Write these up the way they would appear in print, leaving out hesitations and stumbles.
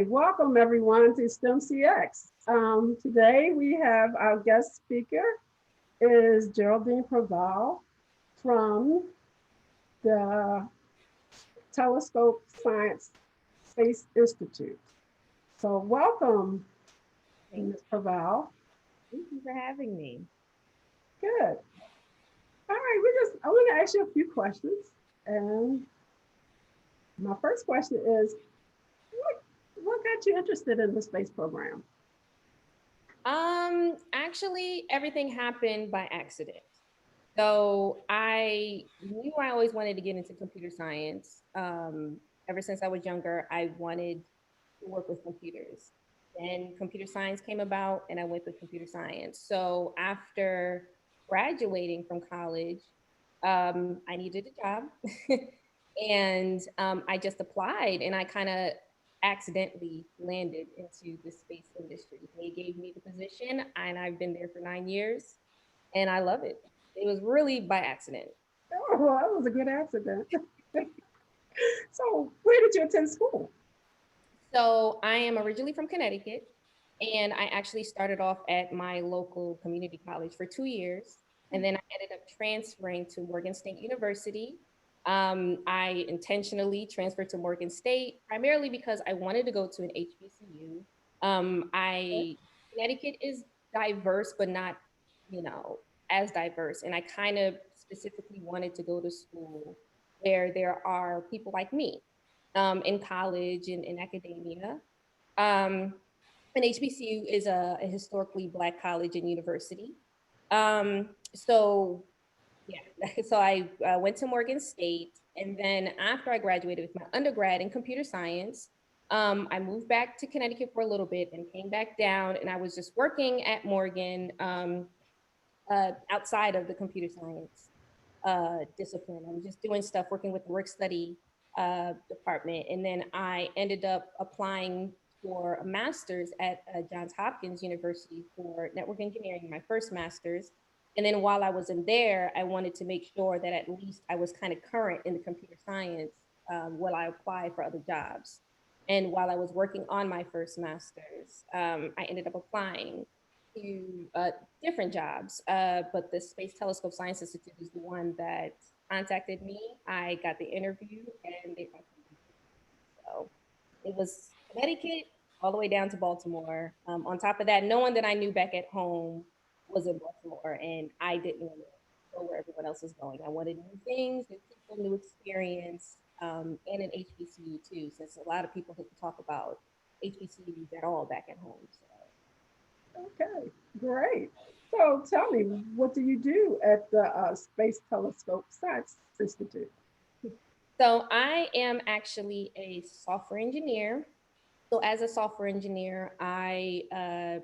welcome everyone to STEMcx. Today we have our guest speaker is Geraldine Preval from the Telescope Science Space Institute. So welcome, Thank Ms. Preval. you for having me. Good. All right, I'm gonna ask you a few questions. And my first question is, what, what got you interested in the space program? Actually, everything happened by accident. So I knew I always wanted to get into computer science. Ever since I was younger, I wanted to work with computers. Then computer science came about, and I went with computer science. So after graduating from college, I needed a job, and I just applied, and I kind of accidentally landed into the space industry. They gave me the position, and I've been there for 9 years, and I love it. It was really by accident. Oh, well, that was a good accident. So where did you attend school? So I am originally from Connecticut, and I actually started off at my local community college for 2 years, and then I ended up transferring to Morgan State University. I intentionally transferred to Morgan State primarily because I wanted to go to an HBCU. I Connecticut is diverse, but not, you know, as diverse, and I kind of specifically wanted to go to school where there are people like me in college and in academia. Um, and HBCU is a historically Black college and university. So yeah, so I went to Morgan State, and then after I graduated with my undergrad in computer science, I moved back to Connecticut for a little bit and came back down, and I was just working at Morgan outside of the computer science discipline. I was just doing stuff, working with the work study department. And then I ended up applying for a master's at Johns Hopkins University for network engineering, my first master's. And then while I was in there, I wanted to make sure that at least I was kind of current in the computer science while I applied for other jobs. And while I was working on my first master's, I ended up applying to different jobs, but the Space Telescope Science Institute is the one that contacted me. I got the interview, and they offered me. So it was Connecticut all the way down to Baltimore. On top of that, no one that I knew back at home was in Baltimore, and I didn't want to go where everyone else was going. I wanted new things, new people, new experience, and an HBCU too, since a lot of people didn't talk about HBCUs at all back at home. So Okay, great. So tell me, what do you do at the Space Telescope Science Institute? So I am actually a software engineer. So as a software engineer, I'm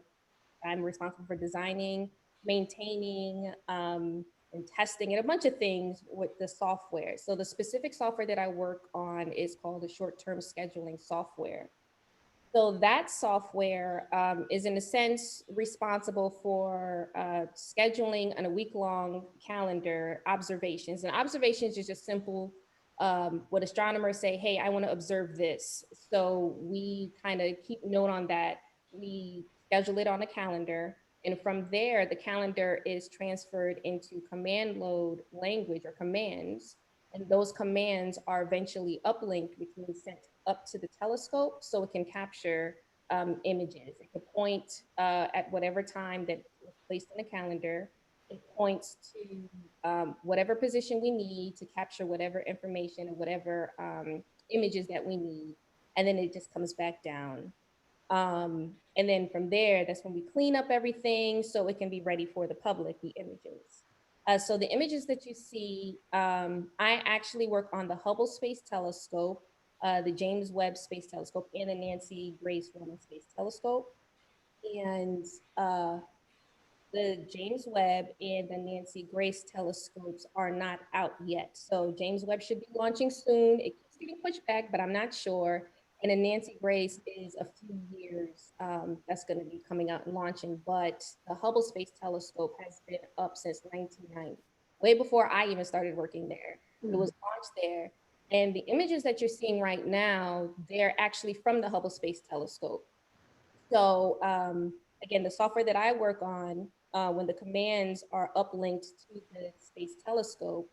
responsible for designing, maintaining, and testing, and a bunch of things with the software. So the specific software that I work on is called the short-term scheduling software. So that software is, in a sense, responsible for scheduling on a week-long calendar observations. And observations is just simple. What astronomers say, hey, I want to observe this. So we kind of keep note on that. We schedule it on a calendar. And from there, the calendar is transferred into command load language or commands, and those commands are eventually uplinked, which means sent up to the telescope so it can capture images. It can point at whatever time that was placed in the calendar. It points to whatever position we need to capture whatever information or whatever images that we need. And then it just comes back down. And then from there, that's when we clean up everything so it can be ready for the public, the images. So the images that you see, I actually work on the Hubble Space Telescope, the James Webb Space Telescope, and the Nancy Grace Roman Space Telescope. And the James Webb and the Nancy Grace telescopes are not out yet. So James Webb should be launching soon. It keeps getting pushed back, but I'm not sure. And the Nancy Grace is a few years that's going to be coming out and launching. But the Hubble Space Telescope has been up since 1990, way before I even started working there. It Mm. was launched there. And the images that you're seeing right now, they're actually from the Hubble Space Telescope. So again, the software that I work on, when the commands are uplinked to the Space Telescope,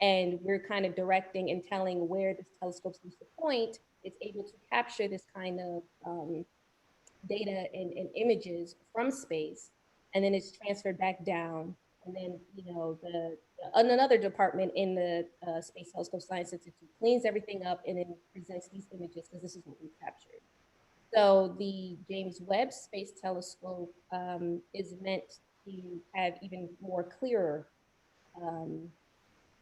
and we're kind of directing and telling where this telescope needs to point, it's able to capture this kind of data and images from space, and then it's transferred back down. And then, another department in the Space Telescope Science Institute cleans everything up and then presents these images because this is what we captured. So the James Webb Space Telescope is meant to have even more clearer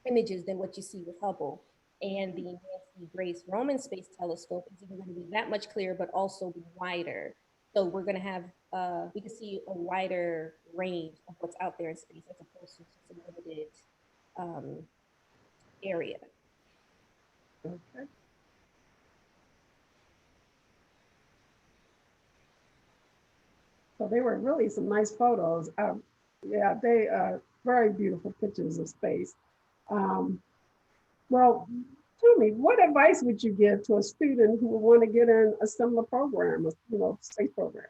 images than what you see with Hubble. And the Nancy Grace Roman Space Telescope is even going to be that much clearer, but also be wider. So we're going to have, we can see a wider range of what's out there in space as opposed to just a limited area. Okay. So they were really some nice photos. Yeah, they are very beautiful pictures of space. Well, tell me, what advice would you give to a student who would want to get in a similar program, space program?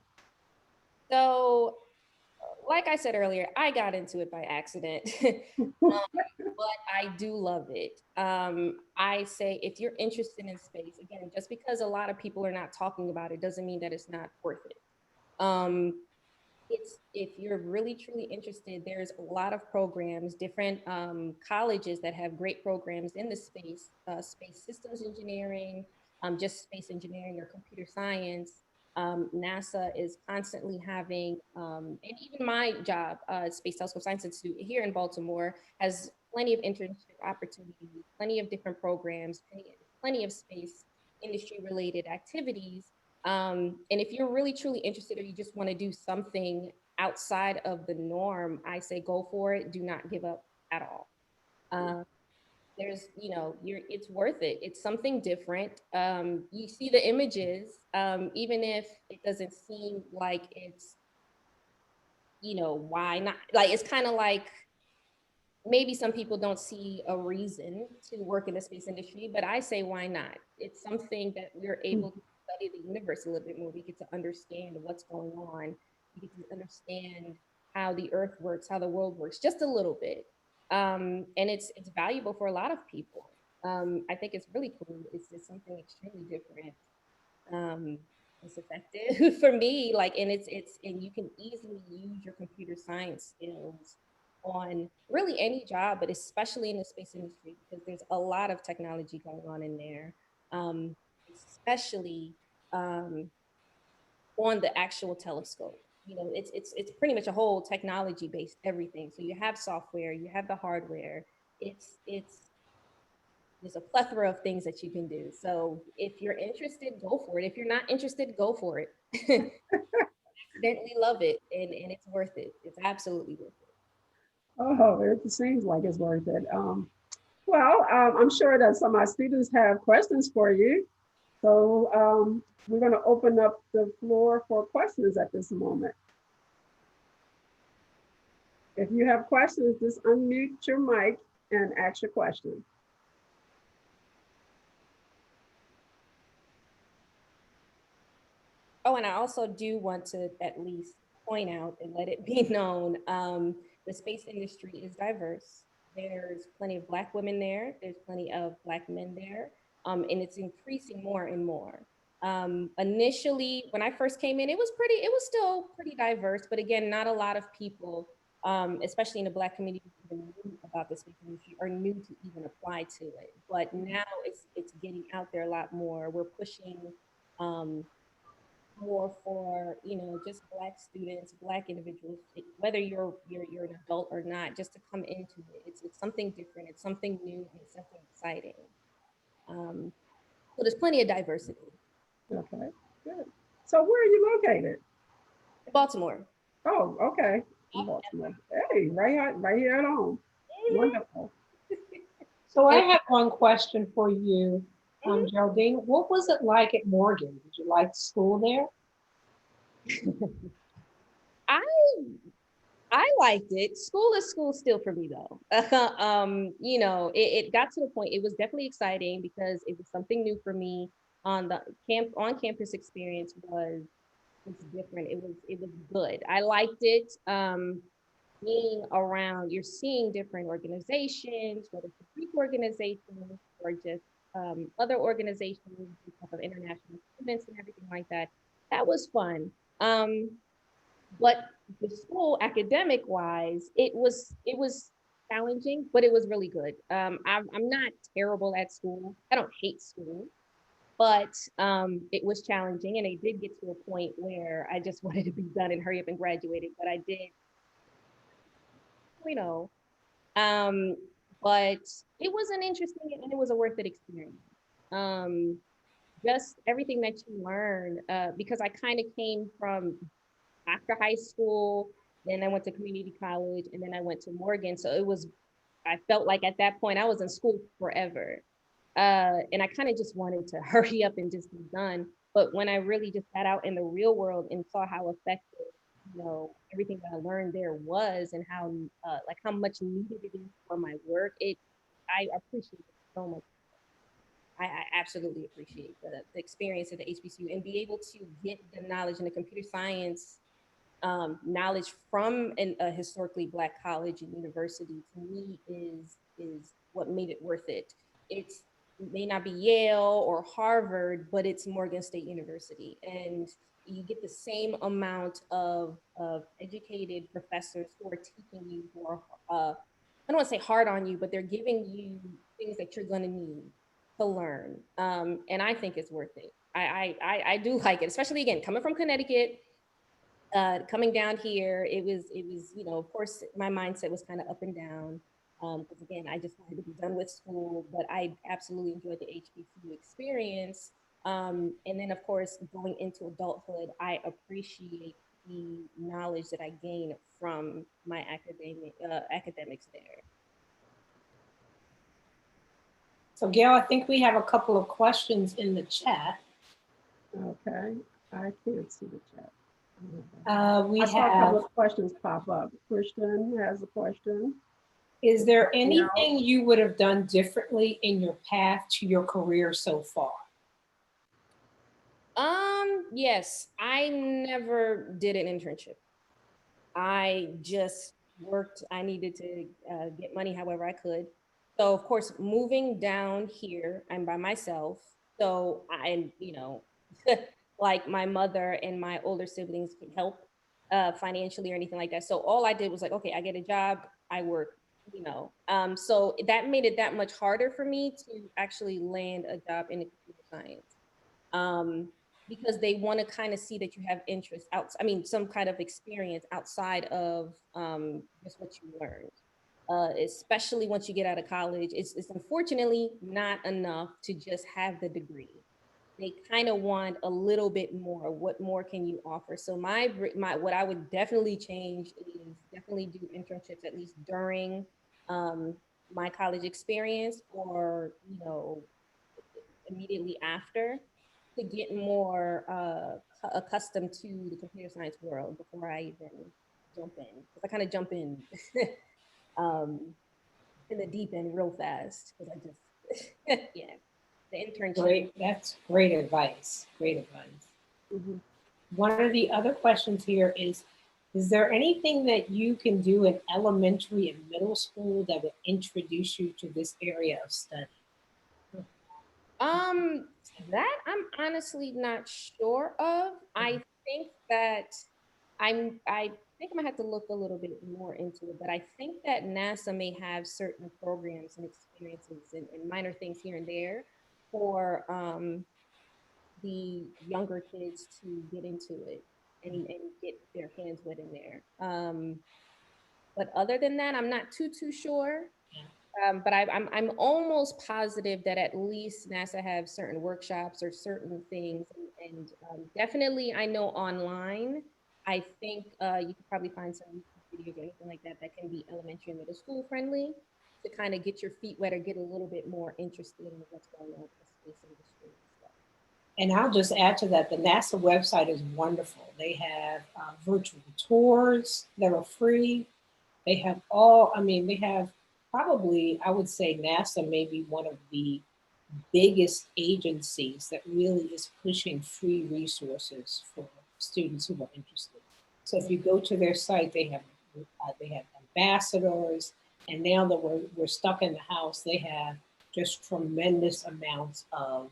So, like I said earlier, I got into it by accident, but I do love it. I say if you're interested in space, again, just because a lot of people are not talking about it doesn't mean that it's not worth it. It's, if you're really truly interested, there's a lot of programs, different colleges that have great programs in the space systems engineering, just space engineering or computer science. NASA is constantly having, and even my job, Space Telescope Science Institute here in Baltimore, has plenty of internship opportunities, plenty of different programs, plenty of space industry related activities. And if you're really truly interested or you just want to do something outside of the norm, I say go for it. Do not give up at all. There's, it's worth it. It's something different. You see the images, even if it doesn't seem like it's, why not? Like, it's kind of like, maybe some people don't see a reason to work in the space industry, but I say, why not? It's something that we're able to study the universe a little bit more. We get to understand what's going on. We get to understand how the earth works, how the world works, just a little bit. And it's valuable for a lot of people. I think it's really cool. It's just something extremely different. It's effective for me, like, and and you can easily use your computer science skills on really any job, but especially in the space industry, because there's a lot of technology going on in there, especially on the actual telescope. It's pretty much a whole technology based everything. So you have software, you have the hardware. It's there's a plethora of things that you can do. So if you're interested, go for it. If you're not interested, go for it. Accidentally love it, and it's worth it. It's absolutely worth it. Oh, it seems like it's worth it. Well, I'm sure that some of our students have questions for you. So we're going to open up the floor for questions at this moment. If you have questions, just unmute your mic and ask your question. Oh, and I also do want to at least point out and let it be known, the space industry is diverse. There's plenty of Black women there. There's plenty of Black men there. And it's increasing more and more. Initially, when I first came in, it was still pretty diverse, but again, not a lot of people, especially in the Black community, even knew about the space industry or knew to even apply to it. But now it's getting out there a lot more. We're pushing more for, just Black students, Black individuals, whether you're an adult or not, just to come into it. It's something different, it's something new, and it's something exciting. So there's plenty of diversity. Okay, good. So where are you located? Baltimore. Oh, okay. In Baltimore. Hey, right here at home. Wonderful. So I have one question for you, Geraldine. What was it like at Morgan? Did you like school there? I liked it. School is school still for me though. You know, it got to the point, it was definitely exciting because it was something new for me. On the on campus experience was different. It was good. I liked it. Being around, you're seeing different organizations, whether it's Greek organizations or just other organizations of international students and everything like that. That was fun. But the school, academic wise, it was challenging, but it was really good. I'm not terrible at school. I don't hate school, but it was challenging, and it did get to a point where I just wanted to be done and hurry up and graduated. But I did, you know, um, but it was an interesting and it was a worth it experience. Um, just everything that you learn, because I kind of came from after high school, then I went to community college, and then I went to Morgan. So I felt like at that point I was in school forever. And I kind of just wanted to hurry up and just be done. But when I really just got out in the real world and saw how effective, everything that I learned there was, and how like how much needed it is for my work, I appreciate it so much. I absolutely appreciate the experience at the HBCU and be able to get the knowledge in the computer science knowledge from a historically Black college and university. To me is what made it worth it. It may not be Yale or Harvard, but it's Morgan State University, and you get the same amount of educated professors who are teaching you, who are I don't want to say hard on you, but they're giving you things that you're going to need to learn, and I think it's worth it. I do like it, especially again coming from Connecticut, coming down here. It was of course my mindset was kind of up and down, because again I just wanted to be done with school, but I absolutely enjoyed the HBCU experience. And then of course going into adulthood, I appreciate the knowledge that I gained from my academics there. So Gail, I think we have a couple of questions in the chat. Okay, I can't see the chat. We I saw a couple have, of questions pop up. Christian has a question. is there anything you would have done differently in your path to your career so far? Yes, I never did an internship. I just worked. I needed to get money however I could. So of course, moving down here, I'm by myself. So like my mother and my older siblings can help financially or anything like that. So all I did was like, okay, I get a job, I work. So that made it that much harder for me to actually land a job in computer science. Um, because they want to kind of see that you have interest I mean, some kind of experience outside of just what you learned. Especially once you get out of college, it's unfortunately not enough to just have the degree. They kind of want a little bit more. What more can you offer? So my what I would definitely change is definitely do internships at least during um, my college experience, or immediately after, to get more accustomed to the computer science world before I even jump in. Because I kind of jump um, in the deep end real fast because I just, yeah, the internship. Great, that's great advice. Great advice. Mhm. One of the other questions here is there anything that you can do in elementary and middle school that would introduce you to this area of study? Um, that I'm honestly not sure of. I think that I think I'm gonna have to look a little bit more into it, but I think that NASA may have certain programs and experiences and minor things here and there for the younger kids to get into it and get their hands wet in there. But other than that, I'm not too sure. But I'm almost positive that at least NASA have certain workshops or certain things, and definitely I know online. I think you could probably find some YouTube videos or anything like that that can be elementary and middle school friendly to kind of get your feet wet or get a little bit more interested in what's going on in the space industry and stuff. And I'll just add to that, the NASA website is wonderful. They have virtual tours that are free. They have they have probably, I would say NASA may be one of the biggest agencies that really is pushing free resources for students who are interested. So if you go to their site, they have ambassadors, and now that we're stuck in the house, they have just tremendous amounts of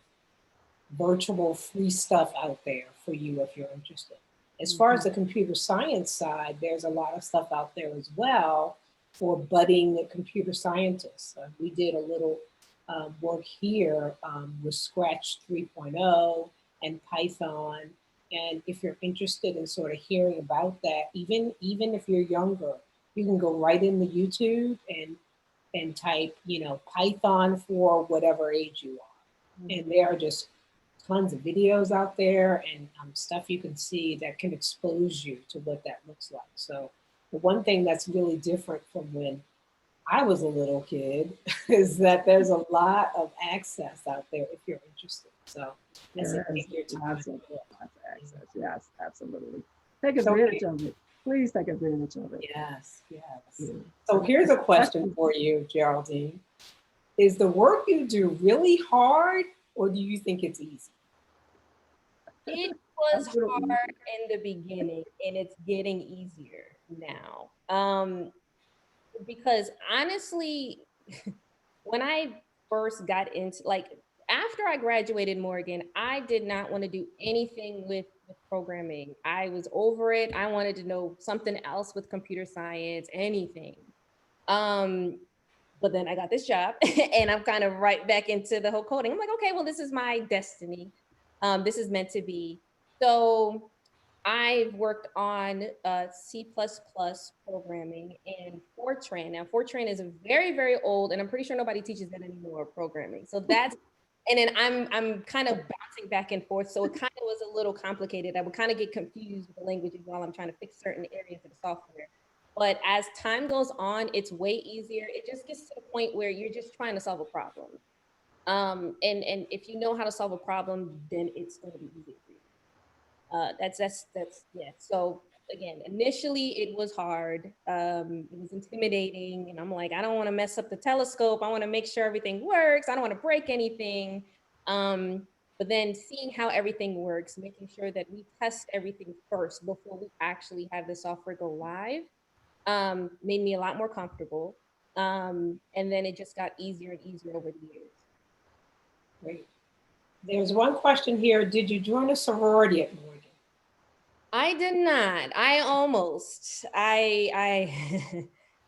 virtual free stuff out there for you if you're interested. As far as the computer science side, there's a lot of stuff out there as well for budding computer scientists. We did a little work here with Scratch 3.0 and Python. And if you're interested in sort of hearing about that, even if you're younger, you can go right into YouTube and type, Python for whatever age you are. And there are just tons of videos out there and stuff you can see that can expose you to what that looks like. So the one thing that's really different from when I was a little kid is that there's a lot of access out there if you're interested. So that's it. Take your time. Lots of access. Yes, absolutely. Take advantage of it. Please take advantage of it. Yes, yes. Yeah. So here's a question for you, Geraldine. Is the work you do really hard, or do you think it's easy? It was hard in the beginning, and it's getting easier now. Because honestly, when I first got into, after I graduated Morgan, I did not want to do anything with programming. I was over it. I wanted to know something else with computer science, anything. But then I got this job and I'm kind of right back into the whole coding. I'm like, okay, well, this is my destiny. This is meant to be. So I've worked on C++ programming and Fortran. Now, Fortran is a very, very old, and I'm pretty sure nobody teaches that anymore, programming. So that's, and then I'm kind of bouncing back and forth. So it kind of was a little complicated. I would kind of get confused with the languages while I'm trying to fix certain areas of the software. But as time goes on, it's way easier. It just gets to the point where you're just trying to solve a problem. And if you know how to solve a problem, then it's going to be easy for you. That's yeah. So again, initially it was hard. It was intimidating, and I'm like, I don't want to mess up the telescope. I want to make sure everything works. I don't want to break anything. But then seeing how everything works, making sure that we test everything first before we actually have the software go live, made me a lot more comfortable. And then it just got easier and easier over the years. Great. There's one question here. Did you join a sorority at Morgan? I did not. I almost. I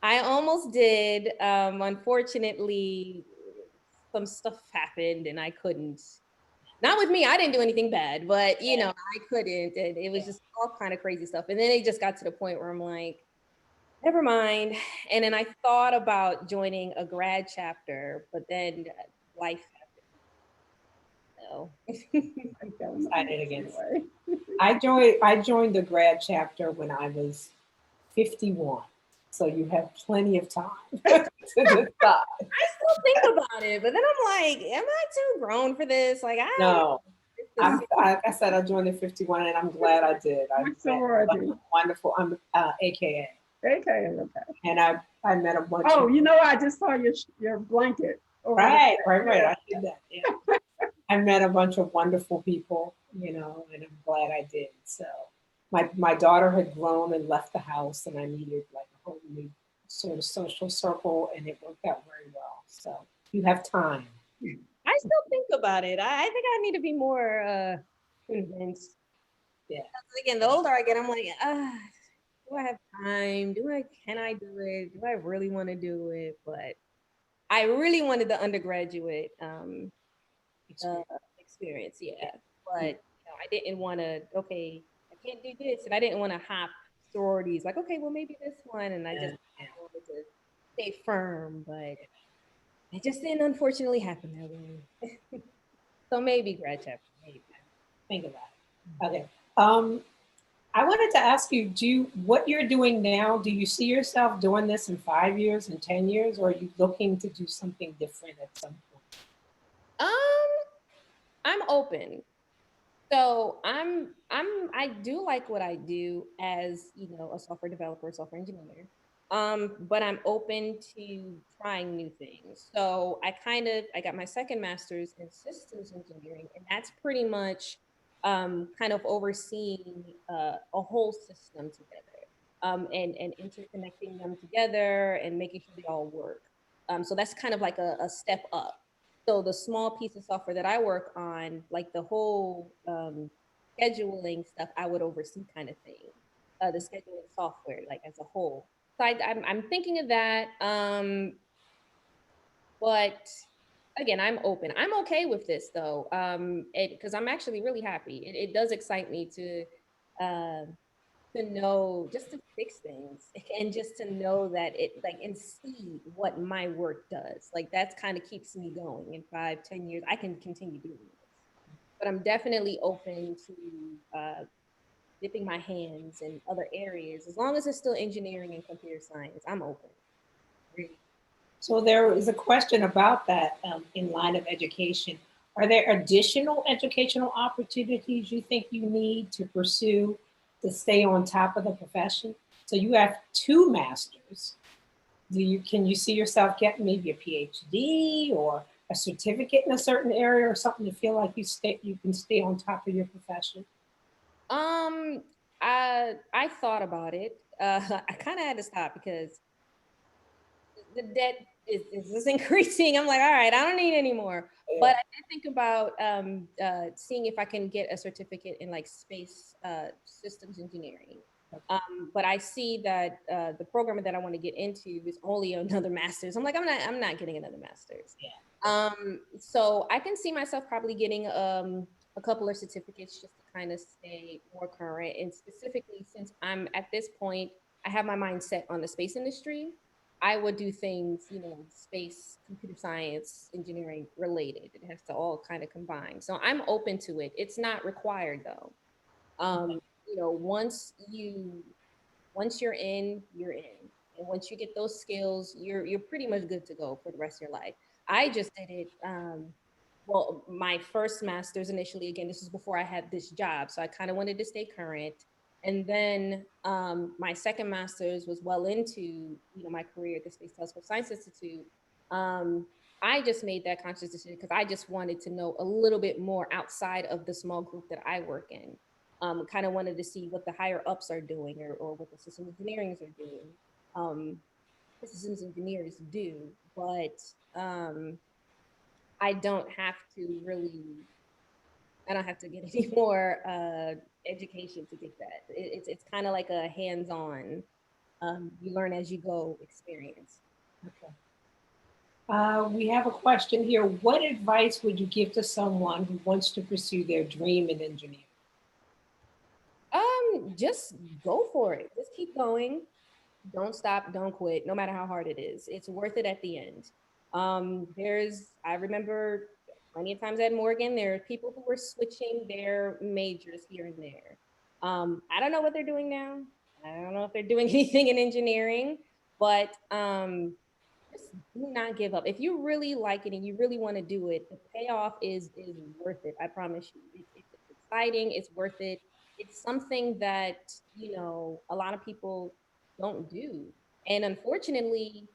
almost did. Unfortunately, some stuff happened and I couldn't. Not with me. I didn't do anything bad, but I couldn't. And it was just all kind of crazy stuff. And then it just got to the point where I'm like, never mind. And then I thought about joining a grad chapter, but then life happened. So Decided against it. I joined the grad chapter when I was 51. So you have plenty of time to decide. I still think about it, but then I'm like, am I too grown for this? Like, No. I said I joined at 51 and I'm glad I did. Which sorority? Wonderful. I'm AKA. Okay. And I met a bunch of. Oh, I just saw your blanket. Right. I did that. Yeah. I met a bunch of wonderful people, and I'm glad I did. So my daughter had grown and left the house, and I needed like a whole new sort of social circle, and it worked out very well. So you have time. I still think about it. I think I need to be more convinced. Yeah. Again, the older I get, I'm like, do I have time? Can I do it? Do I really want to do it? But I really wanted the undergraduate experience, yeah. But I didn't want to. Okay, I can't do this, and I didn't want to hop sororities. Like, okay, well maybe this one, and I just wanted to stay firm, but it just didn't unfortunately happen that way. So maybe grad chapter. Maybe. Think about it. Okay. I wanted to ask you, what you're doing now, do you see yourself doing this in 5 years and 10 years, or are you looking to do something different at some point? I'm open. So I do like what I do as, you know, a software developer, software engineer. But I'm open to trying new things. So I got my second master's in systems engineering, and that's pretty much kind of overseeing a whole system together, and interconnecting them together and making sure they all work. So that's kind of like a step up. So the small piece of software that I work on, like the whole scheduling stuff, I would oversee kind of thing, the scheduling software, like as a whole. So I'm thinking of that. But again, I'm open. I'm okay with this though, because I'm actually really happy. It does excite me uh, to know, just to fix things and just to know that it like and see what my work does. Like that's kind of keeps me going. In 5, 10 years, I can continue doing this. But I'm definitely open to dipping my hands in other areas as long as it's still engineering and computer science. I'm open. Really. So there is a question about that in line of education. Are there additional educational opportunities you think you need to pursue to stay on top of the profession? So you have 2 masters. Can you see yourself getting maybe a PhD or a certificate in a certain area or something to feel like you can stay on top of your profession? Um, I thought about it. I kind of had to stop because the debt is just increasing. I'm like, all right, I don't need any more. But I did think about seeing if I can get a certificate in like space systems engineering. But I see that the program that I want to get into is only another master's. I'm like, I'm not getting another master's. Yeah. So I can see myself probably getting a couple of certificates just to kind of stay more current. And specifically, since I'm at this point, I have my mind set on the space industry. I would do things, you know, space, computer science, engineering related. It has to all kind of combine. So I'm open to it. It's not required though. You know, once you're in, you're in. And once you get those skills, you're pretty much good to go for the rest of your life. I just did it. Well, my first master's initially, again, this is before I had this job, so I kind of wanted to stay current. And then my second master's was well into, you know, my career at the Space Telescope Science Institute. I just made that conscious decision because I just wanted to know a little bit more outside of the small group that I work in. Kind of wanted to see what the higher ups are doing, or what the system engineers are doing. Um, Systems engineers do, but I don't have to really, I don't have to get any more education to get that. It's kind of like a hands-on, you learn as you go experience. Okay. We have a question here. What advice would you give to someone who wants to pursue their dream in engineering? Just go for it. Just keep going. Don't stop, don't quit, no matter how hard it is. It's worth it at the end. I remember plenty of times at Morgan, there are people who were switching their majors here and there. I don't know what they're doing now. I don't know if they're doing anything in engineering, but just do not give up. If you really like it and you really want to do it, the payoff is worth it. I promise you. It's exciting. It's worth it. It's something that, you know, a lot of people don't do. And unfortunately,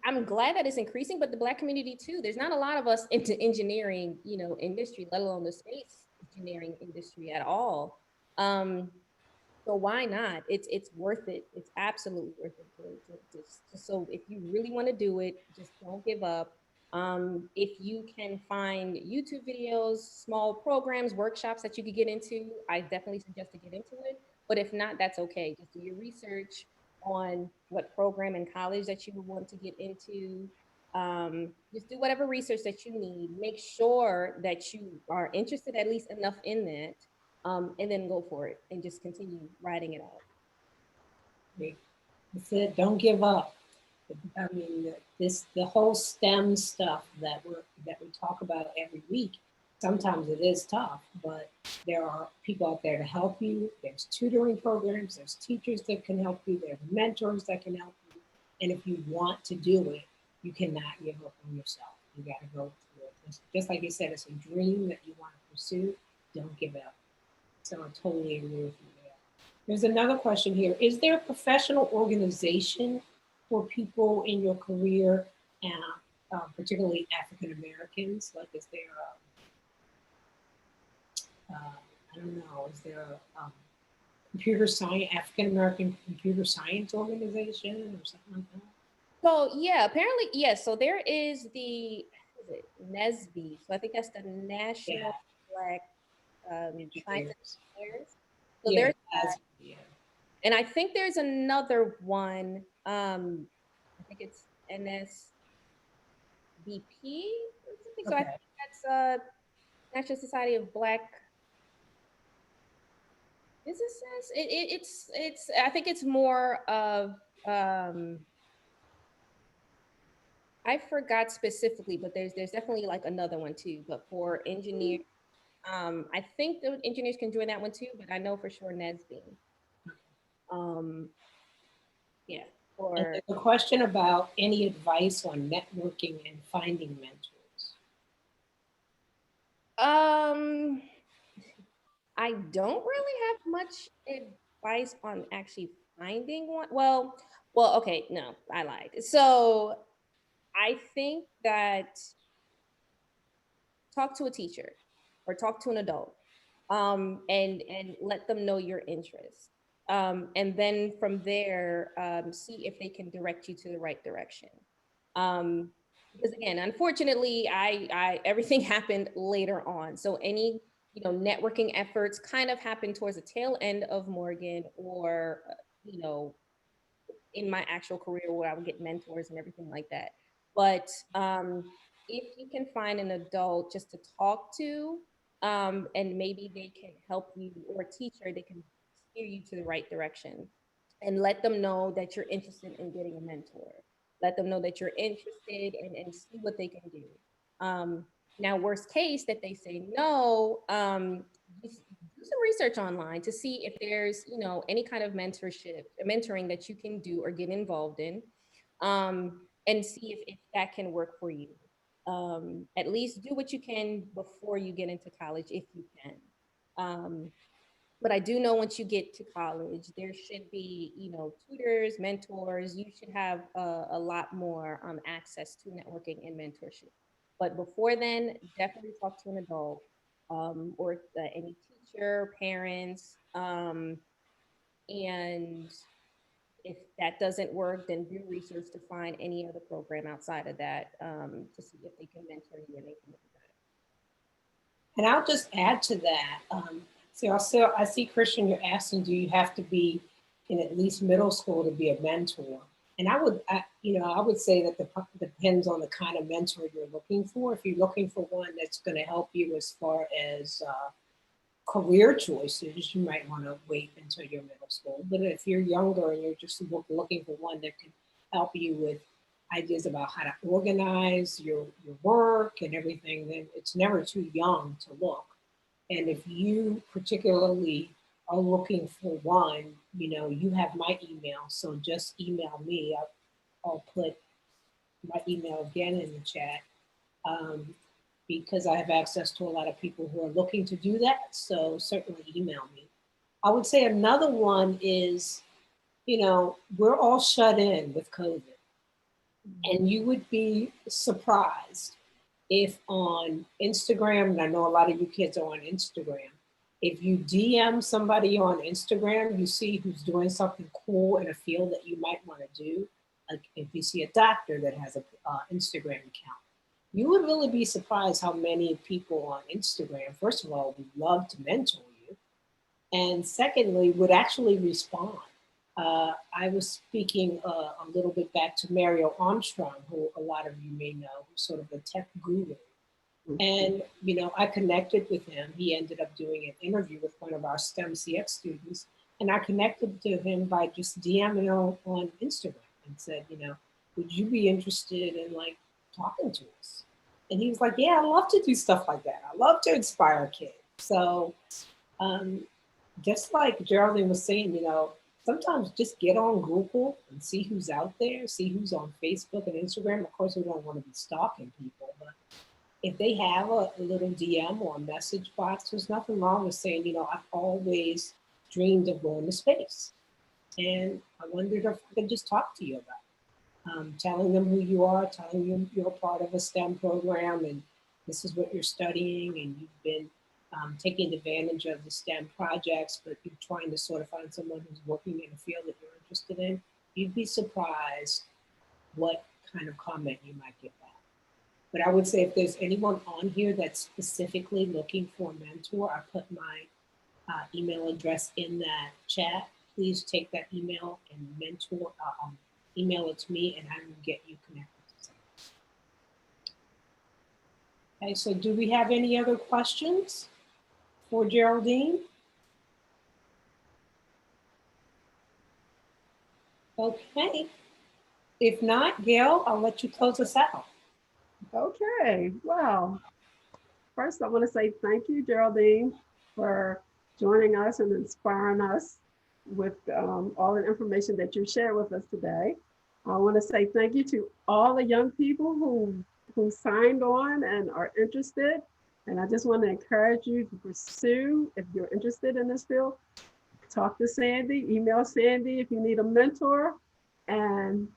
I'm glad that it's increasing, but the Black community too. There's not a lot of us into engineering, you know, industry, let alone the space engineering industry at all. Um, so why not? It's worth it. It's absolutely worth it. So if you really want to do it, just don't give up. If you can find YouTube videos, small programs, workshops that you could get into, I definitely suggest to get into it. But if not, that's okay. Just do your research on what program in college that you would want to get into. Just do whatever research that you need. Make sure that you are interested at least enough in that, and then go for it and just continue writing it out. That's it. Don't give up. I mean, the whole STEM stuff that we talk about every week. Sometimes it is tough, but there are people out there to help you. There's tutoring programs. There's teachers that can help you. There's mentors that can help you. And if you want to do it, you cannot give up on yourself. You got to go through it. Just like you said, it's a dream that you want to pursue. Don't give up. So I totally agree with you there. There's another question here. Is there a professional organization for people in your career, particularly African Americans? Like, is there, I don't know, is there a computer science, African American computer science organization or something like that? So yeah, apparently, yes. So there is the, is it NSB? So I think that's the Yeah. National Black Science Engineers. Engineers. So Yeah, there's, yeah. and I think there's another one. I think it's NSBP or something. So I Okay. think that's National Society of Black Businesses. It's I think it's more of I forgot specifically, but there's definitely like another one too. But for engineers, I think the engineers can join that one too. But I know for sure NESB. Um, yeah. And Or there's a question about any advice on networking and finding mentors. um, I don't really have much advice on actually finding one. Well, okay, no, I lied. So I think that talk to a teacher or talk to an adult, and let them know your interest, and then from there, see if they can direct you to the right direction. Because again, unfortunately, I everything happened later on, so any networking efforts kind of happened towards the tail end of Morgan, or you know in my actual career where I would get mentors and everything like that. But if you can find an adult just to talk to, and maybe they can help you, or a teacher, they can steer you to the right direction, and let them know that you're interested in getting a mentor. Let them know that you're interested, and see what they can do. Um, Now, worst case that they say no, do some research online to see if there's any kind of mentoring that you can do or get involved in, and see if that can work for you. At least do what you can before you get into college, if you can. But I do know once you get to college, there should be, tutors, mentors. You should have a lot more access to networking and mentorship. But before then, definitely talk to an adult, or any teacher, parents. And if that doesn't work, then do research to find any other program outside of that, to see if they can mentor you and they can do that. And I'll just add to that. So I see, Christian, you're asking, do you have to be in at least middle school to be a mentor? And I would say that depends on the kind of mentor you're looking for. If you're looking for one that's going to help you as far as career choices, you might want to wait until you're middle school. But if you're younger and you're just looking for one that can help you with ideas about how to organize your work and everything, then it's never too young to look. And if you particularly are looking for one, you have my email. So just email me. I'll put my email again in the chat, because I have access to a lot of people who are looking to do that. So certainly email me. I would say another one is, we're all shut in with COVID. And you would be surprised if on Instagram, and I know a lot of you kids are on Instagram, if you DM somebody on Instagram, you see who's doing something cool in a field that you might want to do. Like if you see a doctor that has an Instagram account, you would really be surprised how many people on Instagram, first of all, would love to mentor you, and secondly, would actually respond. I was speaking a little bit back to Mario Armstrong, who a lot of you may know, who's sort of a tech guru. And, I connected with him. He ended up doing an interview with one of our STEMcx students. And I connected to him by just DMing on Instagram and said, would you be interested in talking to us? And he was like, yeah, I love to do stuff like that. I love to inspire kids. So just like Geraldine was saying, sometimes just get on Google and see who's out there, see who's on Facebook and Instagram. Of course, we don't want to be stalking people, but if they have a little DM or a message box, there's nothing wrong with saying, I've always dreamed of going to space. And I wondered if I could just talk to you about it. Telling them who you are, telling them you're part of a STEM program and this is what you're studying, and you've been taking advantage of the STEM projects, but you're trying to sort of find someone who's working in a field that you're interested in. You'd be surprised what kind of comment you might get back. But I would say if there's anyone on here that's specifically looking for a mentor, I put my email address in that chat. Please take that email and email it to me, and I will get you connected to someone. Okay, so do we have any other questions for Geraldine? Okay. If not, Gail, I'll let you close us out. Okay, well, first I want to say thank you, Geraldine, for joining us and inspiring us with all the information that you shared with us today. I want to say thank you to all the young people who signed on and are interested. And I just want to encourage you to pursue, if you're interested in this field, talk to Sandy, email Sandy if you need a mentor, and